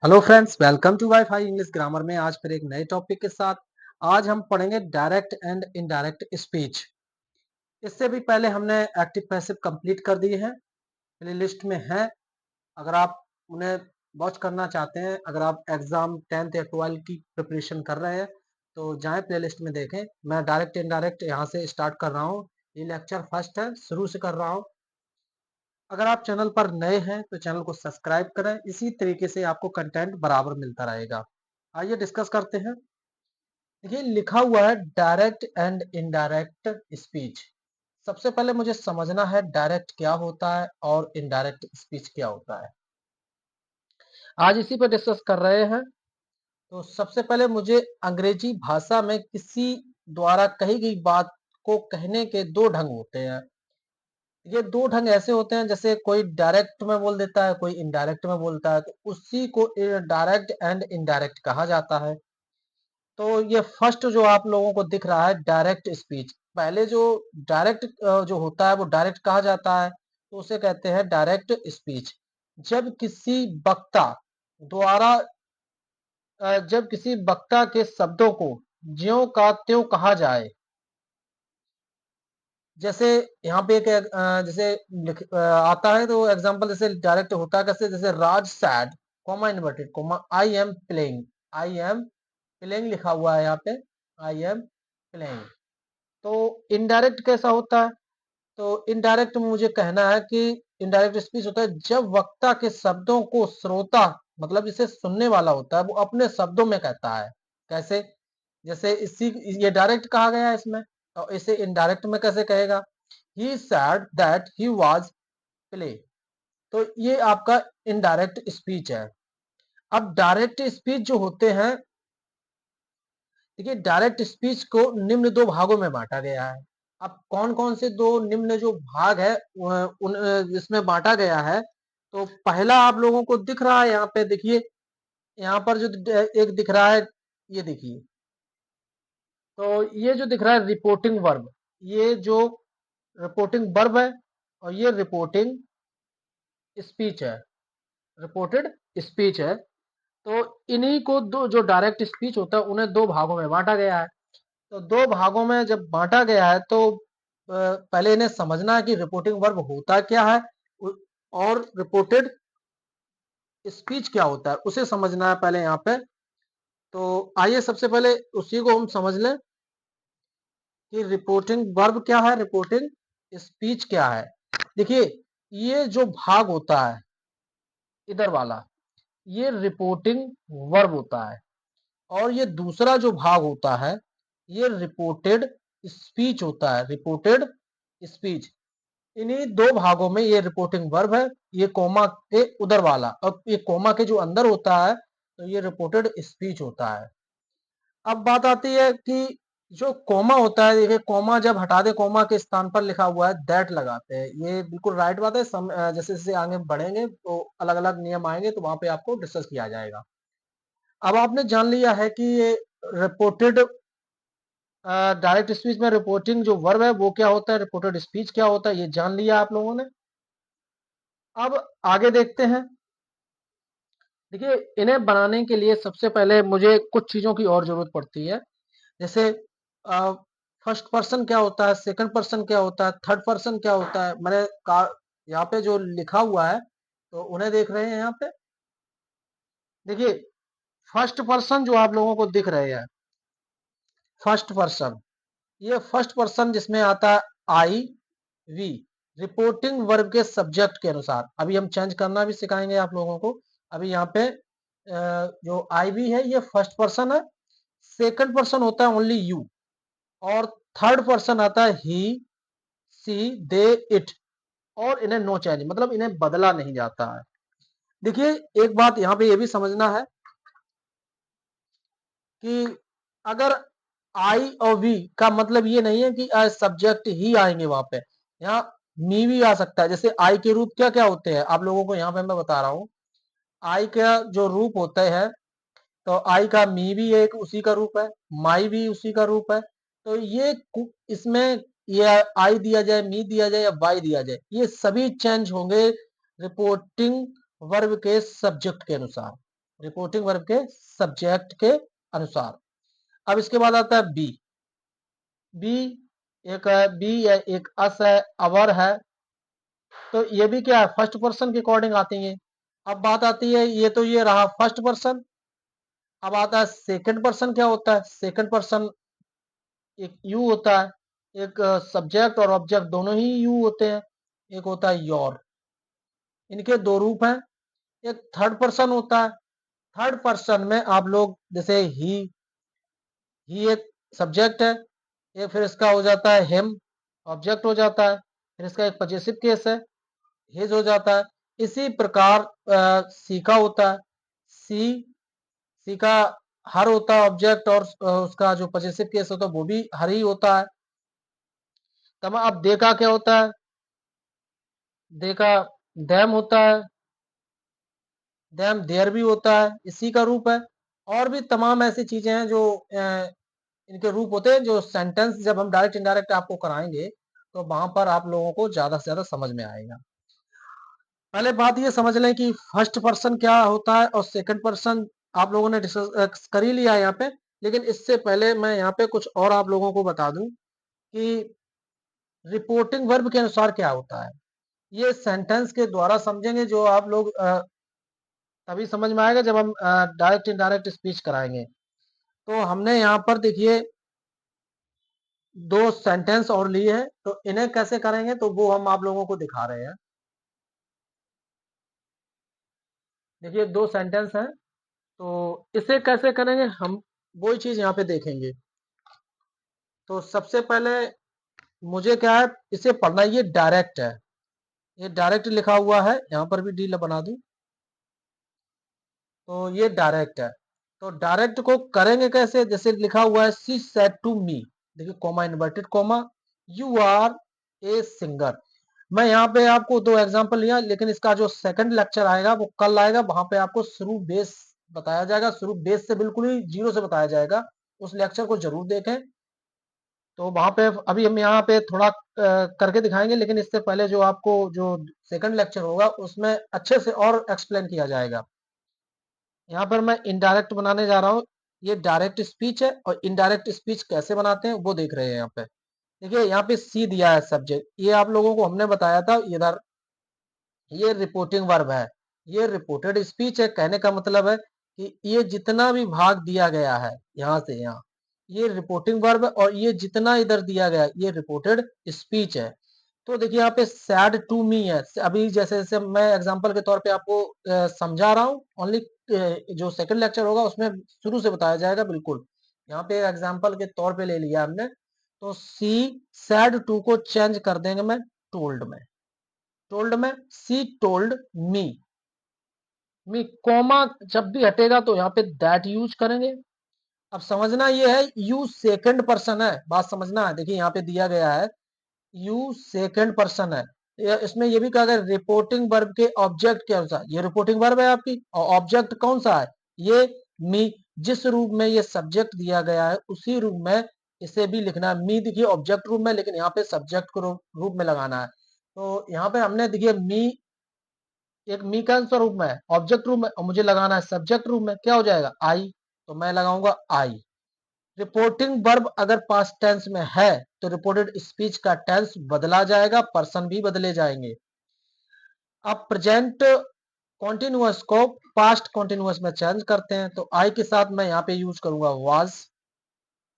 Hello friends, welcome to WiFi English grammar में आज फिर एक नए टॉपिक के साथ। आज हम पढ़ेंगे डायरेक्ट एंड इनडायरेक्ट स्पीच। इससे भी पहले हमने एक्टिव पैसिव कंप्लीट कर दिए हैं, प्लेलिस्ट में हैं। अगर आप उन्हें वॉच करना चाहते हैं, अगर आप एग्जाम 10th या 12 की प्रिपरेशन कर रहे हैं तो जाएं प्लेलिस्ट में देखें। मैं डायरेक्ट इनडायरेक्ट यहाँ से स्टार्ट कर रहा हूँ। ये लेक्चर फर्स्ट है, शुरू से कर रहा हूँ। अगर आप चैनल पर नए हैं तो चैनल को सब्सक्राइब करें, इसी तरीके से आपको कंटेंट बराबर मिलता रहेगा। आइए डिस्कस करते हैं। देखिए, लिखा हुआ है डायरेक्ट एंड इनडायरेक्ट स्पीच। सबसे पहले मुझे समझना है डायरेक्ट क्या होता है और इनडायरेक्ट स्पीच क्या होता है। आज इसी पर डिस्कस कर रहे हैं। तो सबसे पहले मुझे अंग्रेजी भाषा में किसी द्वारा कही गई बात को कहने के दो ढंग होते हैं। ये दो ढंग ऐसे होते हैं, जैसे कोई डायरेक्ट में बोल देता है, कोई इनडायरेक्ट में बोलता है, तो उसी को डायरेक्ट एंड इनडायरेक्ट कहा जाता है। तो ये फर्स्ट जो आप लोगों को दिख रहा है डायरेक्ट स्पीच, पहले जो डायरेक्ट जो होता है वो डायरेक्ट कहा जाता है, तो उसे कहते हैं डायरेक्ट स्पीच। जब किसी वक्ता द्वारा जब किसी वक्ता के शब्दों को ज्यों का त्यों कहा जाए। जैसे यहाँ पे एक जैसे आता है तो एग्जांपल जैसे डायरेक्ट होता है कैसे, जैसे Raj said comma inverted comma I am playing लिखा हुआ है यहाँ पे, आई एम प्लेइंग। तो इनडायरेक्ट कैसा होता है, तो इनडायरेक्ट में मुझे कहना है कि इनडायरेक्ट स्पीच होता है जब वक्ता के शब्दों को श्रोता, मतलब जिसे सुनने वाला होता है, वो अपने शब्दों में कहता है। कैसे, जैसे इसी ये डायरेक्ट कहा गया है इसमें, और इसे इनडायरेक्ट में कैसे कहेगा, ही said that he was play। तो ये आपका इनडायरेक्ट स्पीच है। अब डायरेक्ट स्पीच जो होते हैं, देखिए डायरेक्ट स्पीच को निम्न दो भागों में बांटा गया है। अब कौन कौन से दो निम्न जो भाग है उन जिसमें बांटा गया है, तो पहला आप लोगों को दिख रहा है यहाँ पे, देखिए यहाँ पर जो एक दिख रहा है, ये देखिए। तो ये जो दिख रहा है रिपोर्टिंग वर्ब, ये जो रिपोर्टिंग वर्ब है, और ये रिपोर्टिंग स्पीच है, रिपोर्टेड स्पीच है। तो इन्हीं को दो जो डायरेक्ट स्पीच होता है उन्हें दो भागों में बांटा गया है। तो दो भागों में जब बांटा गया है तो पहले इन्हें समझना है कि रिपोर्टिंग वर्ब होता क्या है और रिपोर्टेड स्पीच क्या होता है, उसे समझना है पहले यहाँ पे। तो आइए सबसे पहले उसी को हम समझ लें कि रिपोर्टिंग वर्ब क्या है, रिपोर्टिंग स्पीच क्या है। देखिए, ये जो भाग होता है इधर वाला, ये रिपोर्टिंग वर्ब होता है, और ये दूसरा जो भाग होता है ये रिपोर्टेड स्पीच होता है, रिपोर्टेड स्पीच। इन्हीं दो भागों में ये रिपोर्टिंग वर्ब है, ये कोमा के उधर वाला, और ये कोमा के जो अंदर होता है तो ये रिपोर्टेड स्पीच होता है। अब बात आती है कि जो कोमा होता है, देखिए कोमा जब हटा दे, कोमा के स्थान पर लिखा हुआ है दैट लगाते हैं, ये बिल्कुल राइट बात है। जैसे जैसे आगे बढ़ेंगे तो अलग अलग नियम आएंगे, तो वहां पे आपको डिस्कस किया जाएगा। अब आपने जान लिया है कि ये रिपोर्टेड डायरेक्ट स्पीच में रिपोर्टिंग जो वर्ब है वो क्या होता है, रिपोर्टेड स्पीच क्या होता है, ये जान लिया आप लोगों ने। अब आगे देखते हैं। देखिए, इन्हें बनाने के लिए सबसे पहले मुझे कुछ चीजों की और जरूरत पड़ती है। जैसे फर्स्ट पर्सन क्या होता है, सेकंड पर्सन क्या होता है, थर्ड पर्सन क्या होता है। मैंने यहाँ पे जो लिखा हुआ है तो उन्हें देख रहे हैं यहाँ पे। देखिए, फर्स्ट पर्सन जो आप लोगों को दिख रहे हैं, फर्स्ट पर्सन, ये फर्स्ट पर्सन जिसमें आता है आई वी, रिपोर्टिंग वर्ब के सब्जेक्ट के अनुसार। अभी हम चेंज करना भी सिखाएंगे आप लोगों को। अभी यहाँ पे जो आई वी है ये फर्स्ट पर्सन है, सेकंड पर्सन होता है ओनली यू, और थर्ड पर्सन आता है ही सी दे इट, और इन्हें नो चेंज, मतलब इन्हें बदला नहीं जाता है। देखिए, एक बात यहाँ पे ये भी समझना है कि अगर आई और वी का मतलब ये नहीं है कि सब्जेक्ट ही आएंगे वहां पे, यहाँ मी भी आ सकता है। जैसे आई के रूप क्या क्या होते हैं आप लोगों को यहाँ पे मैं बता रहा हूँ। आई का जो रूप होता है, तो आई का मी भी एक उसी का रूप है, माई भी उसी का रूप है। तो ये इसमें ये आई दिया जाए, मी दिया जाए या वाई दिया जाए, ये सभी चेंज होंगे रिपोर्टिंग वर्ब के सब्जेक्ट के अनुसार। रिपोर्टिंग वर्ब के सब्जेक्ट के अनुसार। अब इसके बाद आता है बी। बी एक है, बी है, एक अस है, अवर है, तो ये भी क्या है, फर्स्ट पर्सन के अकॉर्डिंग आती है। अब बात आती है, ये तो ये रहा फर्स्ट पर्सन। अब आता है सेकंड पर्सन। क्या होता है सेकंड पर्सन? एक यू होता है, एक सब्जेक्ट और ऑब्जेक्ट दोनों ही यू होते हैं, एक होता है योर। इनके दो रूप हैं। एक थर्ड पर्सन होता है। थर्ड पर्सन में आप लोग जैसे ही एक सब्जेक्ट है, ये फिर इसका हो जाता है हिम, ऑब्जेक्ट हो जाता है, फिर इसका एक पजेसिव केस है, हिज हो जाता है। इसी प्रकार सी का होता है। सी सी का हर होता है ऑब्जेक्ट, और उसका जो पजेसिव केस होता है वो भी हर ही होता है। तब अब दे का क्या होता है? दे का देम होता है, देम देयर भी होता है, इसी का रूप है। और भी तमाम ऐसी चीजें हैं जो इनके रूप होते हैं, जो सेंटेंस जब हम डायरेक्ट इनडायरेक्ट आपको कराएंगे तो वहां पर आप लोगों को ज्यादा से ज्यादा समझ में आएगा। पहले बात ये समझ लें कि फर्स्ट पर्सन क्या होता है और सेकंड पर्सन आप लोगों ने डिस्कस कर ही लिया है यहाँ पे। लेकिन इससे पहले मैं यहाँ पे कुछ और आप लोगों को बता दूं कि रिपोर्टिंग वर्ब के अनुसार क्या होता है। ये सेंटेंस के द्वारा समझेंगे, जो आप लोग तभी समझ में आएगा जब हम डायरेक्ट इनडायरेक्ट स्पीच कराएंगे। तो हमने यहाँ पर देखिए दो सेंटेंस और लिए हैं, तो इन्हें कैसे करेंगे तो वो हम आप लोगों को दिखा रहे हैं। देखिए दो सेंटेंस हैं, तो इसे कैसे करेंगे हम वही चीज यहाँ पे देखेंगे। तो सबसे पहले मुझे क्या है, इसे पढ़ना, ये डायरेक्ट है, ये डायरेक्ट लिखा हुआ है, यहाँ पर भी डी बना दूं, तो ये डायरेक्ट है। तो डायरेक्ट को करेंगे कैसे? जैसे लिखा हुआ है सी सेड टू मी, देखिए comma inverted comma, you are a singer. मैं यहाँ पे आपको दो एग्जांपल लिया, लेकिन इसका जो सेकंड लेक्चर आएगा वो कल आएगा, वहां पे आपको शुरू बेस बताया जाएगा, शुरू बेस से बिल्कुल ही जीरो से बताया जाएगा। उस लेक्चर को जरूर देखें। तो वहां पे अभी हम यहाँ पे थोड़ा करके दिखाएंगे, लेकिन इससे पहले जो आपको जो सेकंड लेक्चर होगा उसमें अच्छे से और एक्सप्लेन किया जाएगा। यहाँ पर मैं इनडायरेक्ट बनाने जा रहा हूँ। ये डायरेक्ट स्पीच है, और इनडायरेक्ट स्पीच कैसे बनाते हैं वो देख रहे हैं यहाँ पे। देखिए यहाँ पे सी दिया है सब्जेक्ट, ये आप लोगों को हमने बताया था इधर, ये रिपोर्टिंग वर्ब है, ये रिपोर्टेड स्पीच है। कहने का मतलब है कि ये जितना भी भाग दिया गया है यहाँ से यहाँ, ये रिपोर्टिंग वर्ब है, और ये जितना इधर दिया गया ये रिपोर्टेड स्पीच है। तो देखिए यहाँ पे सैड टू मी है। अभी जैसे जैसे मैं एग्जांपल के तौर पे आपको समझा रहा हूँ, ओनली जो सेकंड लेक्चर होगा उसमें शुरू से बताया जाएगा बिल्कुल। यहाँ पे एग्जांपल के तौर पे ले लिया हमने। तो सी सैड टू को चेंज कर देंगे मैं टोल्ड में। टोल्ड में सी टोल्ड मी। मी कॉमा जब भी हटेगा तो यहाँ पे दैट यूज करेंगे। अब समझना ये है, यू सेकंड पर्सन है, बात समझना है। देखिए यहाँ पे दिया गया है यू सेकंड पर्सन है। इसमें ये भी कहा गया रिपोर्टिंग वर्ब के ऑब्जेक्ट के अनुसार, ये रिपोर्टिंग वर्ब है आपकी, और ऑब्जेक्ट कौन सा है? ये मी। जिस रूप में ये सब्जेक्ट दिया गया है उसी रूप में इसे भी लिखना है। मी देखिए ऑब्जेक्ट रूप में, लेकिन यहाँ पे सब्जेक्ट को रूप में लगाना है। तो यहाँ पे हमने देखिए मी एक मी का स्वरूप में है, ऑब्जेक्ट रूप में, और मुझे लगाना है सब्जेक्ट रूप में। क्या हो जाएगा? आई। तो मैं लगाऊंगा आई। रिपोर्टिंग वर्ब अगर पास्ट टेंस में है तो रिपोर्टेड स्पीच का टेंस बदला जाएगा, पर्सन भी बदले जाएंगे। अब प्रेजेंट कॉन्टिन्यूअस को पास्ट कॉन्टिन्यूअस में चेंज करते हैं, तो आई के साथ मैं यहाँ पे यूज करूंगा वाज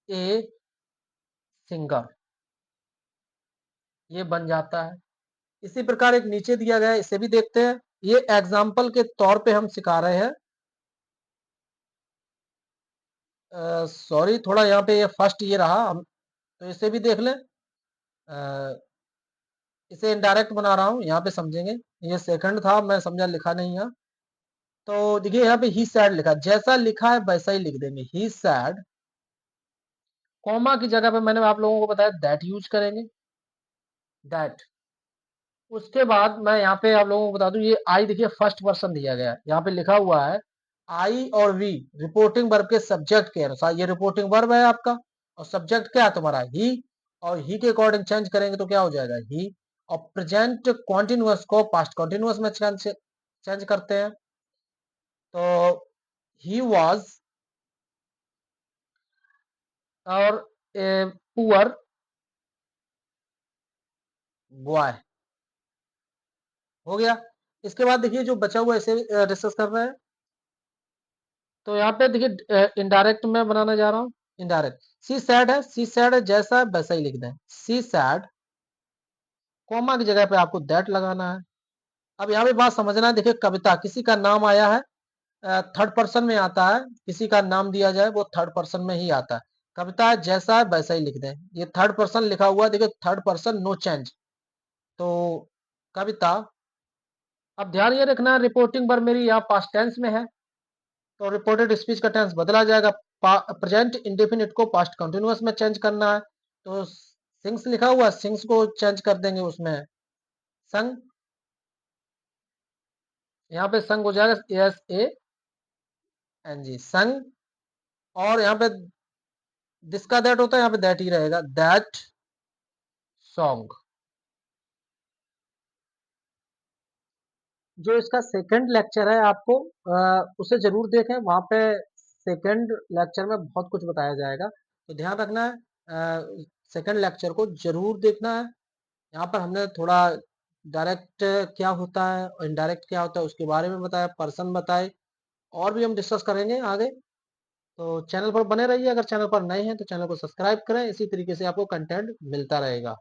ए सिंगर, ये बन जाता है। इसी प्रकार एक नीचे दिया गया है, इसे भी देखते हैं। ये एग्जाम्पल के तौर पे हम सिखा रहे हैं। सॉरी, थोड़ा यहाँ पे ये फर्स्ट ये रहा, हम तो इसे भी देख लें। इसे इनडायरेक्ट बना रहा हूँ, यहाँ पे समझेंगे। ये सेकंड था, मैं समझा लिखा नहीं है। तो देखिए यहाँ पे ही सैड लिखा, जैसा लिखा है वैसा ही लिख देंगे, ही सैड। कॉमा की जगह पे मैंने आप लोगों को बताया दैट यूज करेंगे, दैट। उसके बाद मैं यहाँ पे आप लोगों को बता दूं, ये आई देखिए फर्स्ट पर्सन दिया गया है, यहाँ पे लिखा हुआ है आई और वी रिपोर्टिंग वर्ब के सब्जेक्ट के अनुसार। ये रिपोर्टिंग वर्ब है आपका, और सब्जेक्ट क्या है तुम्हारा? ही। और ही के अकॉर्डिंग चेंज करेंगे तो क्या हो जाएगा? ही। और प्रेजेंट कॉन्टिन्यूअस को पास्ट कॉन्टिन्यूअस में चेंज चेंज करते हैं। तो ही वॉज और ए पुअर बॉय। हो गया। इसके बाद देखिए जो बचा हुआ ऐसे डिस्कस कर रहे हैं। तो यहाँ पे देखिए इनडायरेक्ट में बनाने जा रहा हूँ। इनडायरेक्ट सी सैड है, सी सैड है जैसा है वैसा ही लिख दें। सी सैड कॉमा की जगह पे आपको दैट लगाना है। अब यहाँ पे बात समझना है। देखिए कविता किसी का नाम आया है, थर्ड पर्सन में आता है। किसी का नाम दिया जाए वो थर्ड पर्सन में ही आता है। कविता जैसा है वैसा ही लिख दें। ये थर्ड पर्सन लिखा हुआ है, देखिए थर्ड पर्सन नो चेंज। तो कविता। अब ध्यान ये रखना है रिपोर्टिंग पर मेरी यहाँ पास्ट टेंस में है, तो रिपोर्टेड स्पीच का टेंस बदला जाएगा। प्रेजेंट इंडेफिनिट को पास्ट कंटिन्यूअस में चेंज करना है। तो सिंग्स लिखा हुआ है, सिंग्स को चेंज कर देंगे उसमें संग। यहाँ पे संग हो जाएगा SANG संग। और यहाँ पे जिसका दैट होता है यहाँ पे दैट ही रहेगा, दैट सॉन्ग। जो इसका सेकंड लेक्चर है आपको उसे जरूर देखें। वहां पे सेकंड लेक्चर में बहुत कुछ बताया जाएगा, तो ध्यान रखना है। सेकंड लेक्चर को जरूर देखना है। यहाँ पर हमने थोड़ा डायरेक्ट क्या होता है और इनडायरेक्ट क्या होता है उसके बारे में बताया, पर्सन बताए, और भी हम डिस्कस करेंगे आगे। तो चैनल पर बने रहिए। अगर चैनल पर नए हैं तो चैनल को सब्सक्राइब करें, इसी तरीके से आपको कंटेंट मिलता रहेगा।